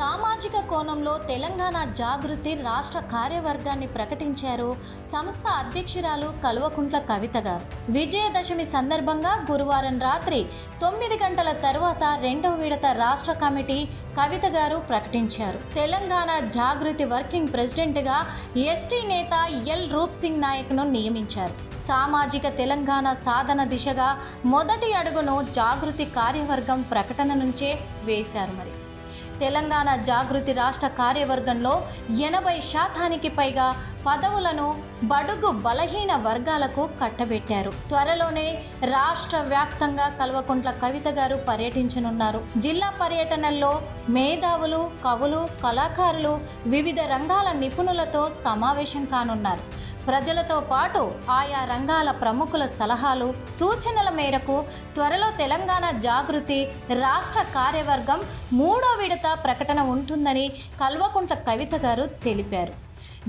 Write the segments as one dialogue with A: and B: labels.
A: సామాజిక కోణంలో తెలంగాణ జాగృతి రాష్ట్ర కార్యవర్గాన్ని ప్రకటించారు సంస్థ అధ్యక్షురాలు కల్వకుంట్ల కవిత గారు. విజయదశమి సందర్భంగా గురువారం రాత్రి 9 గంటల తర్వాత రెండవ విడత రాష్ట్ర కమిటీ కవిత గారు ప్రకటించారు. తెలంగాణ జాగృతి వర్కింగ్ ప్రెసిడెంట్గా ఎస్టీ నేత ఎల్ రూప్ సింగ్ నాయక్ను నియమించారు. సామాజిక తెలంగాణ సాధన దిశగా మొదటి అడుగును జాగృతి కార్యవర్గం ప్రకటన నుంచే వేశారు. మరి తెలంగాణ జాగృతి రాష్ట్ర కార్యవర్గంలో 80% పైగా పదవులను బడుగు బలహీన వర్గాలకు కట్టబెట్టారు. త్వరలోనే రాష్ట్ర వ్యాప్తంగా కల్వకుంట్ల కవిత గారు పర్యటించనున్నారు. జిల్లా పర్యటనల్లో మేధావులు, కవులు, కళాకారులు, వివిధ రంగాల నిపుణులతో సమావేశం కానున్నారు. ప్రజలతో పాటు ఆయా రంగాల ప్రముఖుల సలహాలు, సూచనల మేరకు త్వరలో తెలంగాణ జాగృతి రాష్ట్ర కార్యవర్గం 3వ విడత ప్రకటన ఉంటుందని కల్వకుంట్ల కవిత గారు తెలిపారు.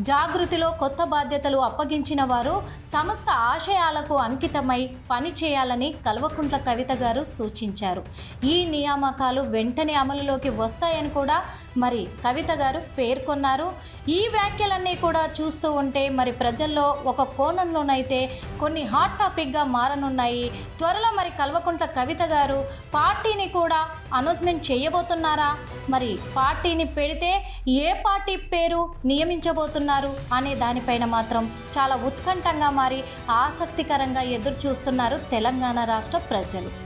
A: జాగృతిలో కొత్త బాధ్యతలు అప్పగించిన వారు సంస్థ ఆశయాలకు అంకితమై పనిచేయాలని కల్వకుంట్ల కవిత గారు సూచించారు. ఈ నియామకాలు వెంటనే అమలులోకి వస్తాయని కూడా మరి కవిత గారు పేర్కొన్నారు. ఈ వ్యాఖ్యలన్నీ కూడా చూస్తూ ఉంటే మరి ప్రజల్లో ఒక కోణంలోనైతే కొన్ని హాట్ టాపిక్గా మారనున్నాయి. త్వరలో మరి కల్వకుంట్ల కవిత గారు పార్టీని కూడా అనౌన్స్మెంట్ చేయబోతున్నారా? మరి పార్టీని పెడితే ఏ పార్టీ పేరు నియమించబోతున్నారు అనే దానిపైన మాత్రం చాలా ఉత్కంఠంగా మారి ఆసక్తికరంగా ఎదురు చూస్తున్నారు తెలంగాణ రాష్ట్ర ప్రజలు.